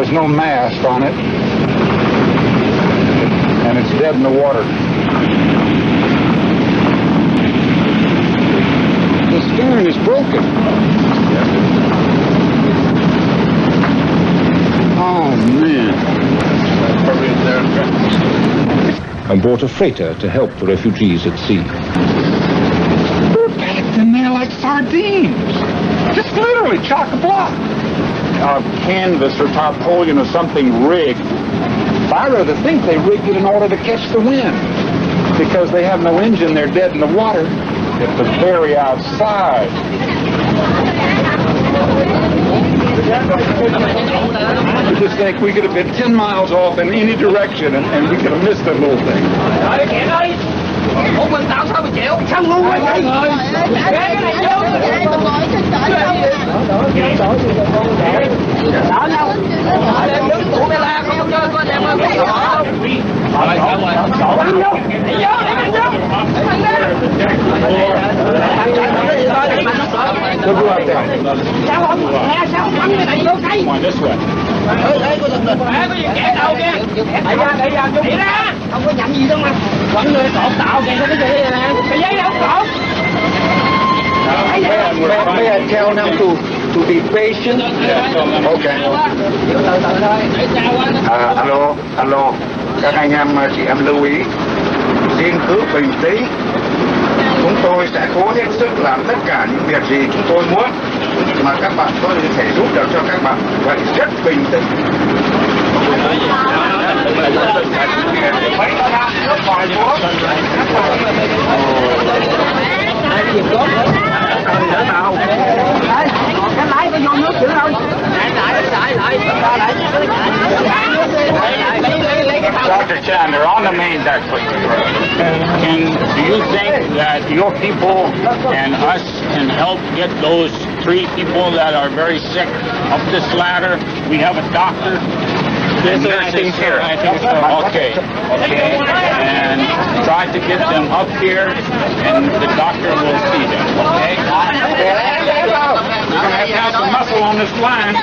There's no mast on it, and it's dead in the water. The stern is broken. Oh, man. And brought a freighter to help the refugees at sea. They're packed in there like sardines. Just literally chock-a-block. Canvas or tarpaulin or something rigged. I rather think they rigged it in order to catch the wind. Because they have no engine, they're dead in the water at the very outside. I just think we could have been 10 miles off in any direction and we could have missed that little thing. Ủa mình tao sao mà chịu? Sao ngu quá vậy? Cái này vô. Đỡ nhau. Đem đứng tụi mày la không cho con em ơi. Sao không? Sao không bắn cái này vô cây? Có gì kẻ đâu kìa. Đẩy ra, đẩy ra. Không có nhận gì đâu mà. Vẫn người cột tạo kìa, cái gì này nè. Cái giấy đâu cột. May I tell them to be patient? Okay. Alo, các anh em chị em lưu ý, xin cứ bình tĩnh. Chúng tôi sẽ cố hết sức làm tất cả những việc gì chúng tôi muốn mà các bạn có thể giúp được cho các bạn. Vậy rất bình tĩnh. Cái lái có vô nước chữ đâu? Dr. Chan, they're on the main deck. Do you think that your people and us can help get those 3 people that are very sick up this ladder? We have a doctor. I think so. Okay. And try to get them up here, and the doctor will see them. Okay. We're going to have some muscle on this line.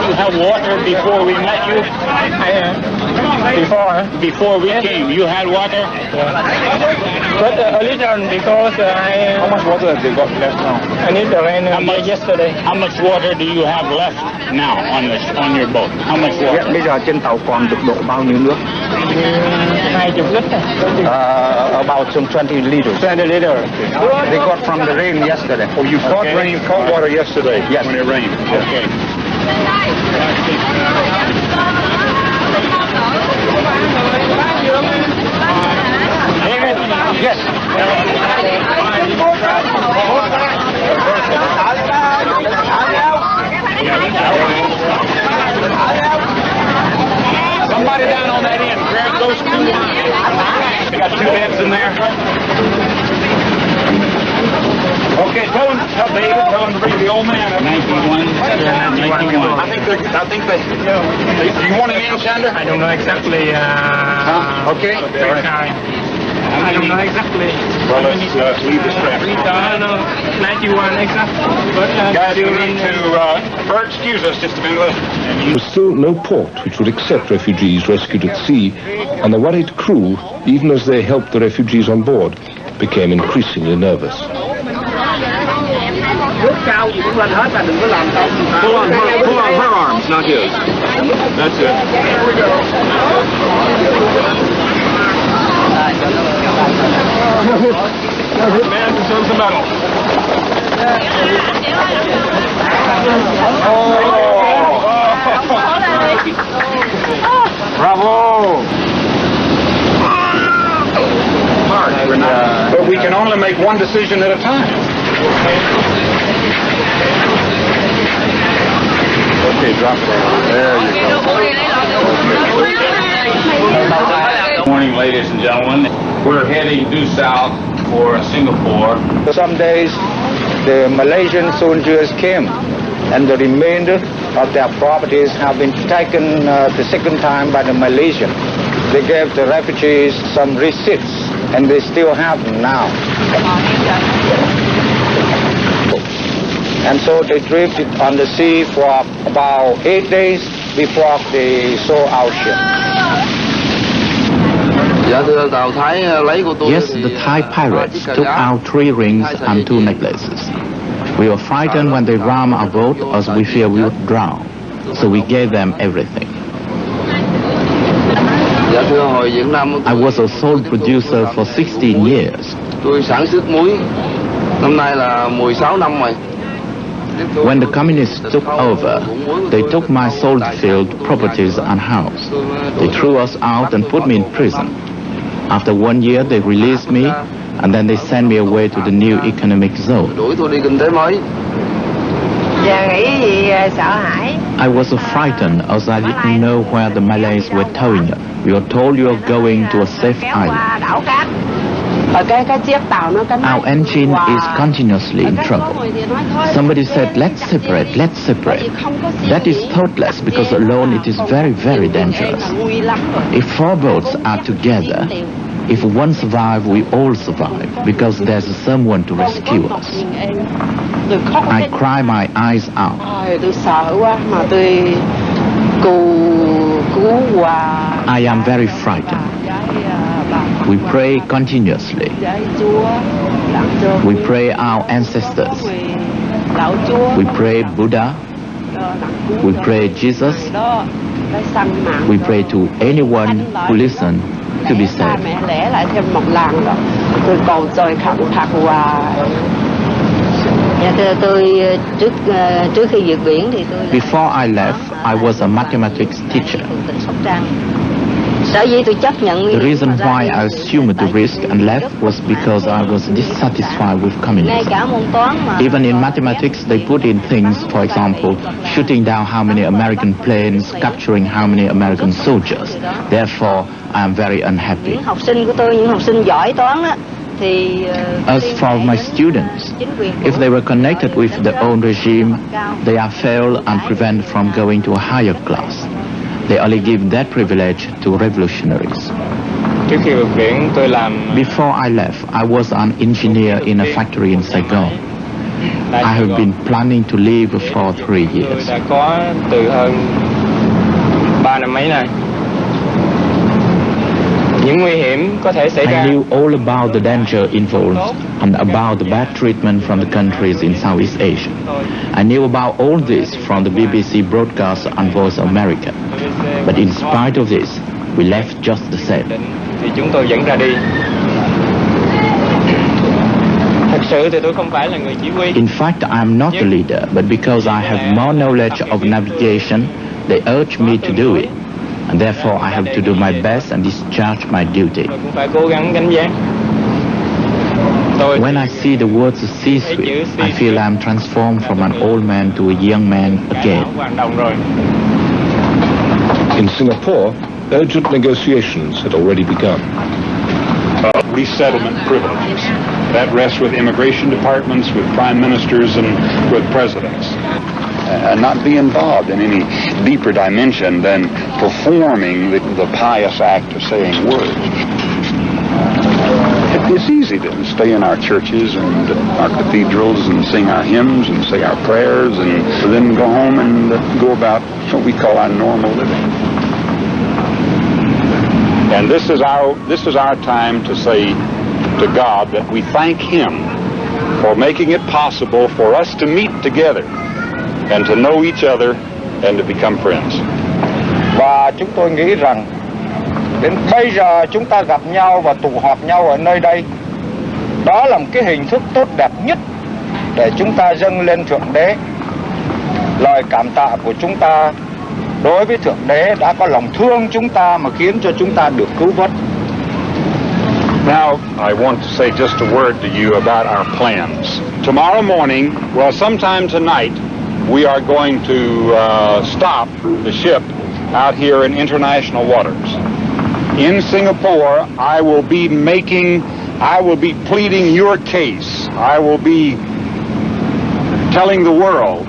You have water before we met you? Before we came, you had water? But a little because How much water have they got left now? I need the rain yesterday. How much water do you have left now on your boat? How much water? Bây giờ trên tàu còn được độ bao nhiêu nước? 20 lít. About some 20 liters. 20 liters. They got from the rain yesterday. Oh, you caught rain, cold water yesterday? Yes. When it rained. Okay. David? Yes. Somebody down on that end, grab those 2 lines. They got 2 heads in there. Okay, tell David, tell him to bring the old man up. 91. I think they, do you want an in, Sander? I don't know exactly. Okay. I don't know exactly. Well, let's leave the strap. I don't know 91 exactly. But Guys, we need to, excuse us just a minute. There was still no port which would accept refugees rescued at sea, and the worried crew, even as they helped the refugees on board, became increasingly nervous. Pull on her arms, not his. That's it. There we go. Man deserves a medal. Bravo! But we can only make one decision at a time. Okay, drop it. There you go. Good morning, ladies and gentlemen. We're heading due south for Singapore. Some days the Malaysian soldiers came and the remainder of their properties have been taken the second time by the Malaysians. They gave the refugees some receipts and they still have them now. And so they drifted on the sea for about 8 days before they saw our ship. Yes, the Thai pirates took out 3 rings and 2 necklaces. We were frightened when they rammed our boat as we feared we would drown, so we gave them everything. I was a sole producer for 16 years. When the communists took over, they took my salt field, properties and house. They threw us out and put me in prison. After 1 year, they released me, and then they sent me away to the new economic zone. I was frightened as I didn't know where the Malays were towing us. We were told you are going to a safe island. Our engine is continuously in trouble. Somebody said, let's separate. That is thoughtless because alone it is very, very dangerous. If 4 boats are together, if one survives, we all survive because there's someone to rescue us. I cry my eyes out. I am very frightened. We pray continuously. We pray our ancestors. We pray Buddha. We pray Jesus. We pray to anyone who listens to be saved. Before I left, I was a mathematics teacher. The reason why I assumed the risk and left was because I was dissatisfied with communism. Even in mathematics, they put in things, for example, shooting down how many American planes, capturing how many American soldiers. Therefore, I am very unhappy. As for my students, if they were connected with the old regime, they are failed and prevented from going to a higher class. They only give that privilege to revolutionaries. Before I left, I was an engineer in a factory in Saigon. I have been planning to leave for 3 years. I knew all about the danger involved and about the bad treatment from the countries in Southeast Asia. I knew about all this from the BBC broadcast and Voice of America. But in spite of this, we left just the same. In fact, I am not the leader, but because I have more knowledge of navigation, they urge me to do it. And therefore I have to do my best and discharge my duty. When I see the words C-suite, I feel I am transformed from an old man to a young man again. In Singapore, urgent negotiations had already begun. Resettlement privileges. That rests with immigration departments, with prime ministers, and with presidents. And not be involved in any deeper dimension than performing the pious act of saying words. It's easy to stay in our churches and our cathedrals and sing our hymns and say our prayers and then go home and go about what we call our normal living. And this is our time to say to God that we thank Him for making it possible for us to meet together and to know each other and to become friends. Và chúng tôi nghĩ rằng đến bây giờ chúng ta gặp nhau và tụ họp nhau ở nơi đây, đó là một cái hình thức tốt đẹp nhất để chúng ta dâng lên Thượng Đế lời cảm tạ của chúng ta đối với Thượng Đế đã có lòng thương chúng ta mà khiến cho chúng ta được cứu vớt. Now, I want to say just a word to you about our plans. Tomorrow morning, well, sometime tonight, we are going to stop the ship out here in international waters. In Singapore, I will be pleading your case. I will be telling the world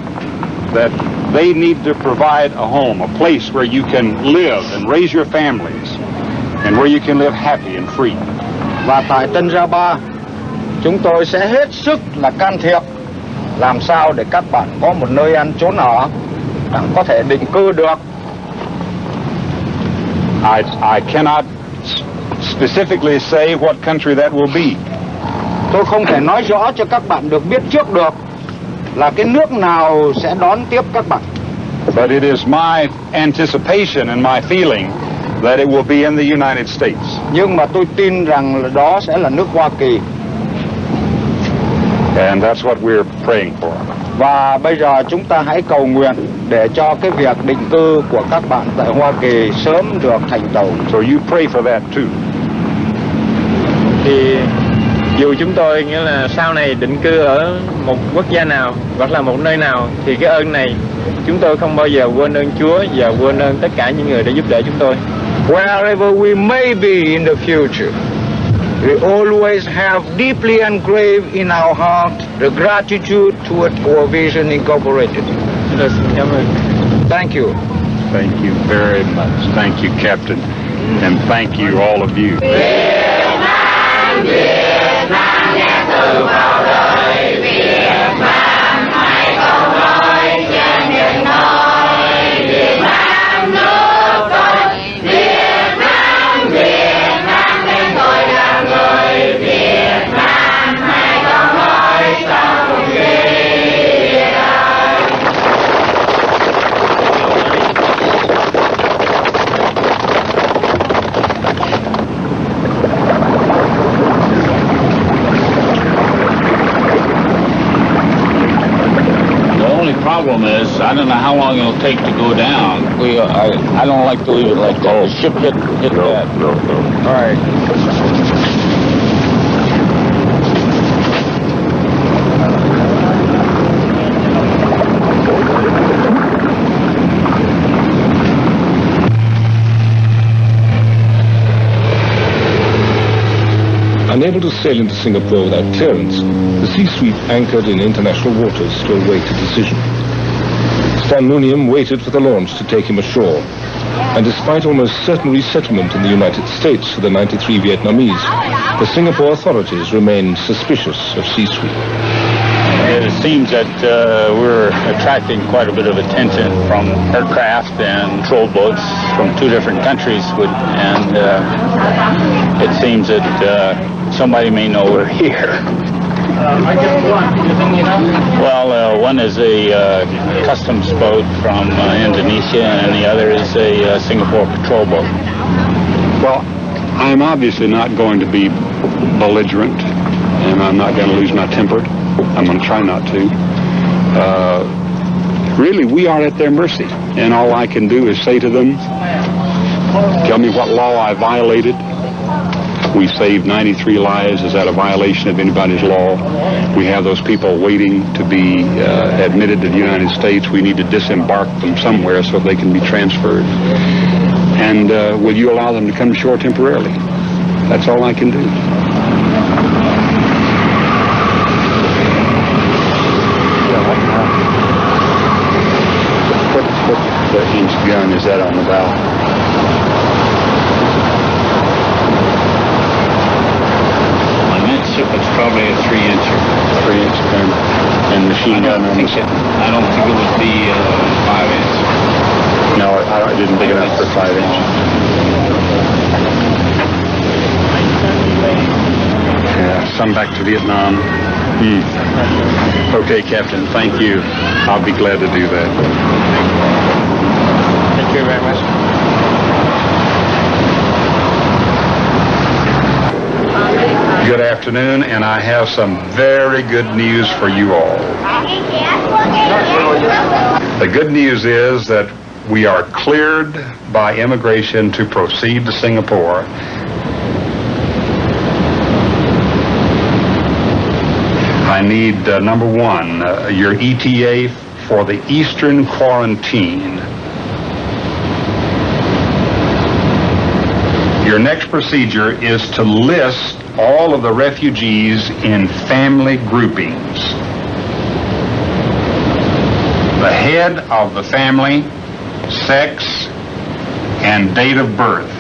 that they need to provide a home, a place where you can live and raise your families, and where you can live happy and free. Và tại Tân Gia Ba, chúng tôi sẽ hết sức là can thiệp làm sao để các bạn có một nơi ăn trốn ở, có thể định cư được. I cannot specifically say what country that will be. Tôi không thể nói rõ cho các bạn được biết trước được là cái nước nào sẽ đón tiếp các bạn. But it is my anticipation and my feeling that it will be in the United States. Nhưng mà tôi tin rằng là đó sẽ là nước Hoa Kỳ. And that's what we're praying for. Và bây giờ chúng ta hãy cầu nguyện để cho cái việc định cư của các bạn tại Hoa Kỳ sớm được thành tựu. So you pray for that too. Thì dù chúng tôi nghĩa là sau này định cư ở một quốc gia nào hoặc là một nơi nào, thì cái ơn này chúng tôi không bao giờ quên ơn Chúa và quên ơn tất cả những người đã giúp đỡ chúng tôi. Wherever we may be in the future, we always have deeply engraved in our heart the gratitude toward Our Vision Incorporated. Xin cảm ơn. Thank you. Thank you very much. Thank you, Captain. And thank you, all of you. Việt Nam nghe từ vào đời, Việt Nam hãy không nói trên biển nói, Việt Nam nước tôi, Việt Nam nên tôi là người Việt Nam, hãy không nói trong khi đời. Problem is, I don't know how long it'll take to go down. I don't like to leave it like that. The ship hit that. No. All right. Unable to sail into Singapore without clearance, the C-suite anchored in international waters to await a decision. Stanmunium waited for the launch to take him ashore, and despite almost certain resettlement in the United States for the 93 Vietnamese, the Singapore authorities remained suspicious of C-suite. It seems that we're attracting quite a bit of attention from aircraft and patrol boats from two different countries, and it seems that somebody may know we're here. Well, one is a customs boat from Indonesia, and the other is a Singapore patrol boat. Well, I'm obviously not going to be belligerent, and I'm not going to lose my temper. I'm going to try not to. Really, we are at their mercy, and all I can do is say to them, tell me what law I violated. We saved 93 lives. Is that a violation of anybody's law? We have those people waiting to be admitted to the United States. We need to disembark them somewhere so they can be transferred. And will you allow them to come ashore temporarily? That's all I can do. What inch gun is that on the bow? On that ship, it's probably a 3-incher. 3-inch gun. And machine gun on the ship? I don't think it would be 5-inch. No, I didn't think enough for 5-inch. Yeah, some back to Vietnam. Okay, Captain, thank you. I'll be glad to do that. Thank you very much. Good afternoon, and I have some very good news for you all. The good news is that we are cleared by immigration to proceed to Singapore. I need, number one, your ETA for the Eastern quarantine. Your next procedure is to list all of the refugees in family groupings. The head of the family, sex, and date of birth.